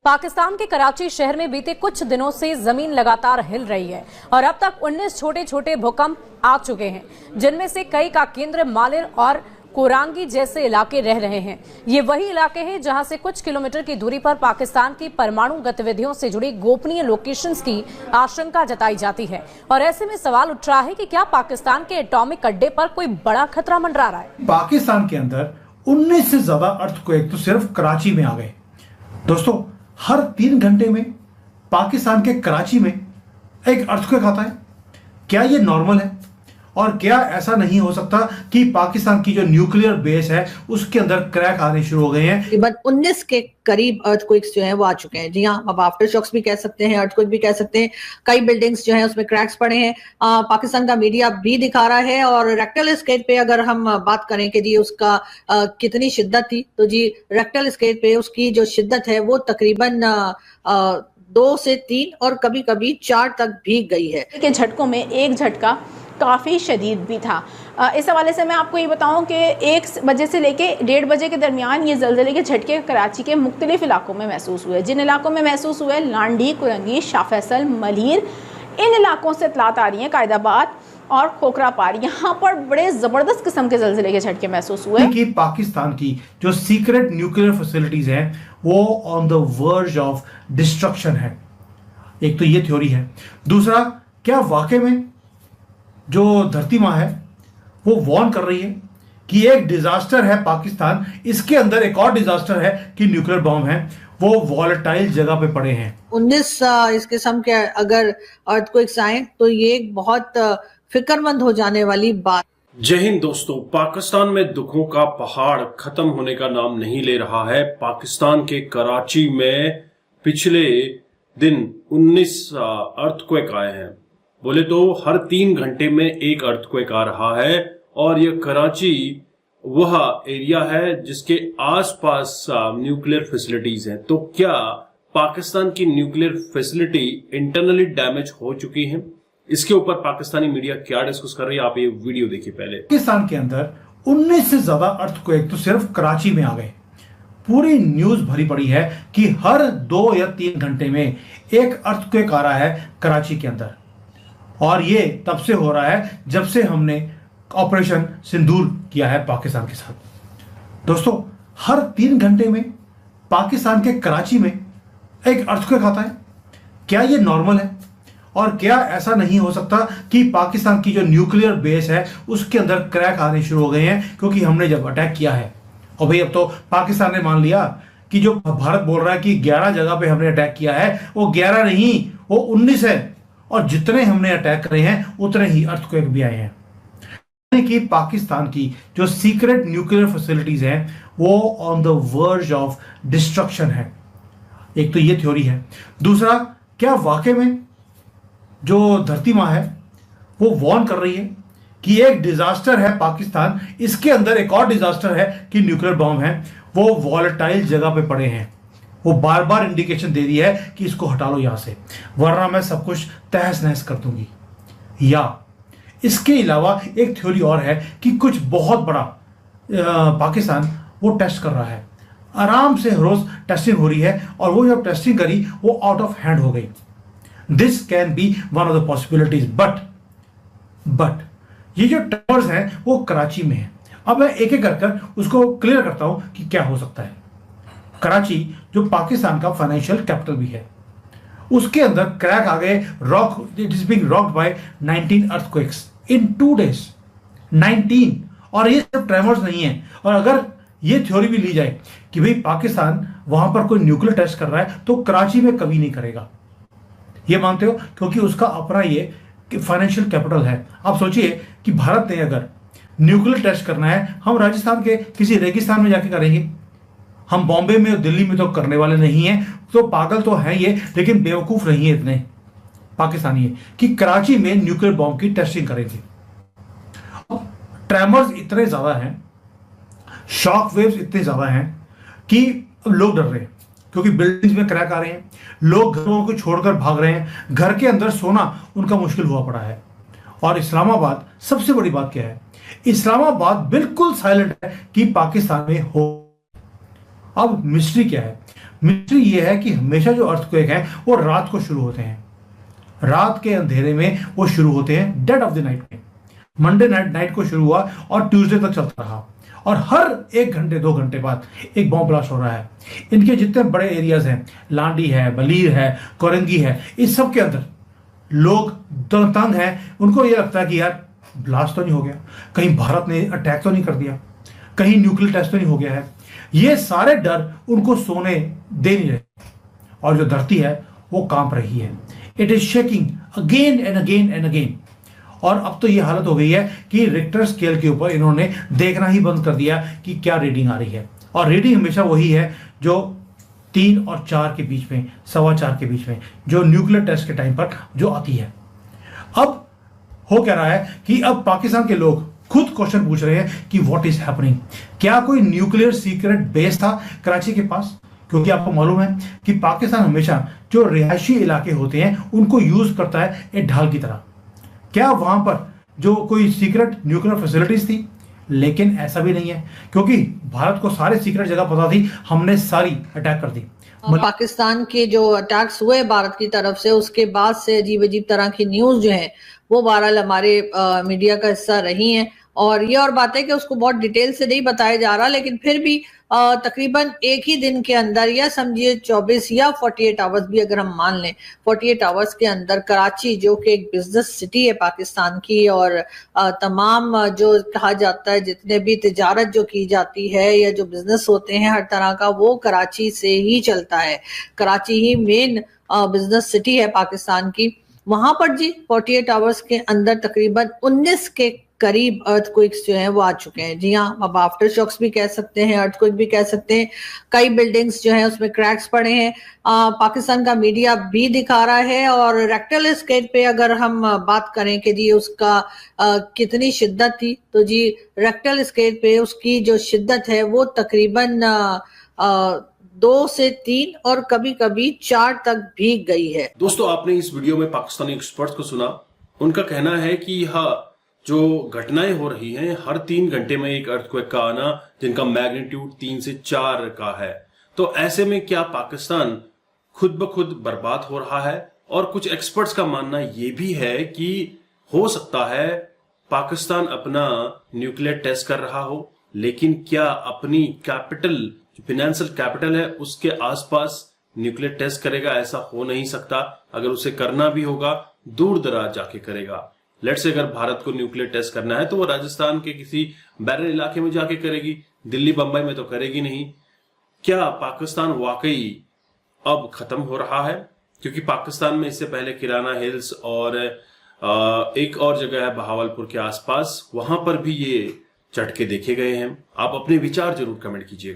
पाकिस्तान के कराची शहर में बीते कुछ दिनों से जमीन लगातार हिल रही है और अब तक 19 छोटे छोटे भूकंप आ चुके हैं, जिनमें से कई का केंद्र मालिर और कोरांगी जैसे इलाके रह रहे हैं। ये वही इलाके हैं जहां से कुछ किलोमीटर की दूरी पर पाकिस्तान की परमाणु गतिविधियों से जुड़ी गोपनीय लोकेशंस की आशंका जताई जाती है। और ऐसे में सवाल उठ रहा है कि क्या पाकिस्तान के एटॉमिक अड्डे पर कोई बड़ा खतरा मंडरा रहा है। पाकिस्तान के अंदर 19 से ज्यादा अर्थक्वेक तो सिर्फ कराची में आ गए। दोस्तों, हर 3 घंटे में पाकिस्तान के कराची में एक अर्थक्वेक आता है। क्या ये नॉर्मल है? और क्या ऐसा नहीं हो सकता कि पाकिस्तान की जो न्यूक्लियर बेस है उसके अंदर क्रैक आने शुरू हो गए हैं? तकरीबन 19 के करीब अर्थक्वेक्स जो है वो आ चुके हैं। जी हाँ, अब आफ्टर शॉक्स भी कह सकते हैं, अर्थक्वेक भी कह सकते हैं। कई बिल्डिंग्स जो है उसमें क्रैक्स पड़े हैं। पाकिस्तान का मीडिया भी दिखा रहा है। और रेक्टल स्केल पे अगर हम बात करें कि जी उसका कितनी शिद्दत थी, तो जी रेक्टल स्केल पे उसकी जो शिद्दत है वो तकरीबन 2 से 3 और कभी कभी 4 तक भी गई है। के झटकों में एक झटका काफ़ी शदीद भी था। इस हवाले से मैं आपको ये बताऊं कि 1 बजे से लेके 1:30 बजे के दरमियान ये ज़लज़ले के झटके कराची के मुख्तलिफ इलाकों में महसूस हुए। जिन इलाकों में महसूस हुए, लांडी, कुरंगी, शाह फैसल, मलीर, इन इलाकों से इत्तलात आ रही हैं, कायदाबाद और खोखरा पार, यहाँ पर बड़े ज़बरदस्त किस्म के ज़लज़ले के झटके महसूस हुए। कि पाकिस्तान की जो सीक्रेट न्यूक्लियर फैसिलिटीज हैं वो on the verge of destruction है। एक तो ये थ्योरी है। दूसरा, क्या वाकई में जो धरती माँ है वो वार्न कर रही है कि एक डिजास्टर है पाकिस्तान, इसके अंदर एक और डिजास्टर है कि न्यूक्लियर बॉम्ब है, वो वॉलेटाइल जगह पे पड़े हैं। 19 इस किस्म के अगर अर्थक्वेक्स आए तो ये एक बहुत फिक्रमंद हो जाने वाली बात। जय हिंद दोस्तों, पाकिस्तान में दुखों का पहाड़ खत्म होने का नाम नहीं ले रहा है। पाकिस्तान के कराची में पिछले दिन 19 अर्थक्वेक आए हैं। बोले तो हर 3 घंटे में एक अर्थक्वेक आ रहा है और यह कराची वह एरिया है जिसके आसपास न्यूक्लियर फैसिलिटीज हैं। तो क्या पाकिस्तान की न्यूक्लियर फैसिलिटी इंटरनली डैमेज हो चुकी है? इसके ऊपर पाकिस्तानी मीडिया क्या डिस्कस कर रही है, आप ये वीडियो देखिए पहले। पाकिस्तान के अंदर 19 से ज्यादा अर्थक्वेक तो सिर्फ कराची में आ गए। पूरी न्यूज भरी पड़ी है कि हर 2 या 3 घंटे में एक अर्थक्वेक आ रहा है कराची के अंदर। और ये तब से हो रहा है जब से हमने ऑपरेशन सिंदूर किया है पाकिस्तान के साथ। दोस्तों, हर 3 घंटे में पाकिस्तान के कराची में एक अर्थक्वेक आता है। क्या ये नॉर्मल है? और क्या ऐसा नहीं हो सकता कि पाकिस्तान की जो न्यूक्लियर बेस है उसके अंदर क्रैक आने शुरू हो गए हैं? क्योंकि हमने जब अटैक किया है, और भाई अब तो पाकिस्तान ने मान लिया कि जो भारत बोल रहा है कि 11 जगह पे हमने अटैक किया है, वो 11 नहीं, वो 19 है। और जितने हमने अटैक करे हैं उतने ही अर्थक्वेक भी आए हैं। कि पाकिस्तान की जो सीक्रेट न्यूक्लियर फैसिलिटीज हैं वो on the verge of destruction है। एक तो ये थ्योरी है। दूसरा, क्या वाकई में जो धरती माँ है वो वार्न कर रही है कि एक डिजास्टर है पाकिस्तान, इसके अंदर एक और डिजास्टर है कि न्यूक्लियर बॉम्ब है, वो वॉलेटाइल जगह पे पड़े हैं। वो बार बार इंडिकेशन दे दी है कि इसको हटा लो यहां से, वरना मैं सब कुछ तहस नहस कर दूंगी। या इसके अलावा एक थ्योरी और है कि कुछ बहुत बड़ा पाकिस्तान वो टेस्ट कर रहा है। आराम से रोज टेस्टिंग हो रही है और वो जब टेस्टिंग करी वो आउट ऑफ हैंड हो गई। This can be one of the possibilities. But ये जो टॉवर्स हैं वो कराची में है। अब मैं एक एक कर उसको क्लियर करता हूं कि क्या हो सकता है। कराची जो पाकिस्तान का फाइनेंशियल कैपिटल भी है, उसके अंदर क्रैक आ गए। It is being rocked by 19 earthquakes in 2 days। 19। और ये सिर्फ ट्रेमर्स नहीं है। और अगर ये थ्योरी भी ली जाए कि भाई पाकिस्तान वहां पर कोई न्यूक्लियर टेस्ट कर रहा है तो कराची में कभी नहीं करेगा। ये मानते हो? क्योंकि उसका अपना ये फाइनेंशियल कैपिटल है। आप सोचिए कि भारत ने अगर न्यूक्लियर टेस्ट करना है, हम राजस्थान के किसी रेगिस्तान में जाके करेंगे? हम बॉम्बे में और दिल्ली में तो करने वाले नहीं हैं। तो पागल तो हैं ये, लेकिन बेवकूफ नहीं है इतने पाकिस्तानी है कि कराची में न्यूक्लियर बॉम्ब की टेस्टिंग करेंगे। ट्रेमर्स इतने ज्यादा हैं, शॉक वेव्स इतने ज्यादा हैं कि लोग डर रहे हैं, क्योंकि बिल्डिंग्स में क्रैक आ रहे हैं, लोग घरों को छोड़कर भाग रहे हैं, घर के अंदर सोना उनका मुश्किल हुआ पड़ा है। और इस्लामाबाद, सबसे बड़ी बात क्या है, इस्लामाबाद बिल्कुल साइलेंट है कि पाकिस्तान में हो। अब मिस्ट्री क्या है? मिस्ट्री ये है कि हमेशा जो अर्थक्वेक है वो रात को शुरू होते हैं, रात के अंधेरे में वो शुरू होते हैं, डेड ऑफ द नाइट में। मंडे नाइट को शुरू हुआ और ट्यूसडे तक चलता रहा, और हर 1 घंटे 2 घंटे बाद एक बॉम्ब ब्लास्ट हो रहा है। इनके जितने बड़े एरियाज हैं, लांडी है, बलीर है, कोरंगी है, इस सब के अंदर लोग तंग हैं। उनको ये लगता है कि यार ब्लास्ट तो नहीं हो गया, कहीं भारत ने अटैक तो नहीं कर दिया, कहीं न्यूक्लियर टेस्ट तो नहीं हो गया है। ये सारे डर उनको सोने दे नहीं रहे, और जो धरती है वो कांप रही है। It is shaking again and again and again. और अब तो ये हालत हो गई है कि रिक्टर स्केल के ऊपर इन्होंने देखना ही बंद कर दिया कि क्या रीडिंग आ रही है, और रीडिंग हमेशा वही है जो 3 और 4 के बीच में, 4.25 के बीच में, जो न्यूक्लियर टेस्ट के टाइम पर जो आती है। अब हो क्या रहा है कि अब पाकिस्तान के लोग खुद क्वेश्चन पूछ रहे हैं कि व्हाट इज हैपनिंग। क्या कोई न्यूक्लियर सीक्रेट बेस था कराची के पास? क्योंकि आपको मालूम है कि पाकिस्तान हमेशा जो रिहायशी इलाके होते हैं उनको यूज करता है एक ढाल की तरह। क्या वहां पर जो कोई सीक्रेट न्यूक्लियर फैसिलिटीज थी? लेकिन ऐसा भी नहीं है, क्योंकि भारत को सारे सीक्रेट जगह पता थी, हमने सारी अटैक कर दी। पाकिस्तान के जो अटैक्स हुए भारत की तरफ से, उसके बाद से अजीब अजीब तरह की न्यूज जो है वो बहरहाल हमारे मीडिया का हिस्सा रही हैं। और ये और बात है कि उसको बहुत डिटेल से नहीं बताया जा रहा, लेकिन फिर भी तकरीबन एक ही दिन के अंदर, या समझिए 24 या 48 आवर्स भी अगर हम मान लें, 48 आवर्स के अंदर कराची जो कि एक बिजनेस सिटी है पाकिस्तान की, और तमाम जो कहा जाता है जितने भी तिजारत जो की जाती है या जो बिजनेस होते हैं हर तरह का, वो कराची से ही चलता है। कराची ही मेन बिजनेस सिटी है पाकिस्तान की। वहां पर जी 48 आवर्स के अंदर तकरीबन 19 के करीब अर्थक्वेक्स जो हैं वो आ चुके हैं। जी हाँ, अब आफ्टर शॉक्स भी कह सकते हैं, अर्थक्वेक भी कह सकते हैं। कई बिल्डिंग्स जो हैं उसमें क्रैक्स पड़े हैं। पाकिस्तान का मीडिया भी दिखा रहा है। और रेक्टल स्केल पे अगर हम बात करें कि जी उसका कितनी शिद्दत थी, तो जी रेक्टल स्केल पे उसकी जो शिद्दत है वो तकरीबन 2 से 3 और कभी कभी 4 तक भी गई है। दोस्तों, आपने इस वीडियो में पाकिस्तानी एक्सपर्ट्स को सुना। उनका कहना है कि जो घटनाएं हो रही हैं, हर 3 घंटे में एक अर्थक्वेक का आना, जिनका मैग्नीट्यूड 3 से 4 का है। तो ऐसे में क्या पाकिस्तान खुद ब खुद बर्बाद हो रहा है? और कुछ एक्सपर्ट्स का मानना ये भी है कि हो सकता है पाकिस्तान अपना न्यूक्लियर टेस्ट कर रहा हो, लेकिन क्या अपनी कैपिटल, जो फाइनेंशियल कैपिटल है, उसके आसपास न्यूक्लियर टेस्ट करेगा? ऐसा हो नहीं सकता। अगर उसे करना भी होगा, दूर दराज जाके करेगा। लेट्स से अगर भारत को न्यूक्लियर टेस्ट करना है तो वो राजस्थान के किसी बैरन इलाके में जाके करेगी, दिल्ली बंबई में तो करेगी नहीं। क्या पाकिस्तान वाकई अब खत्म हो रहा है? क्योंकि पाकिस्तान में इससे पहले किराना हिल्स और एक और जगह है बहावलपुर के आसपास, वहां पर भी ये झटके देखे गए हैं। आप अपने विचार जरूर कमेंट कीजिएगा।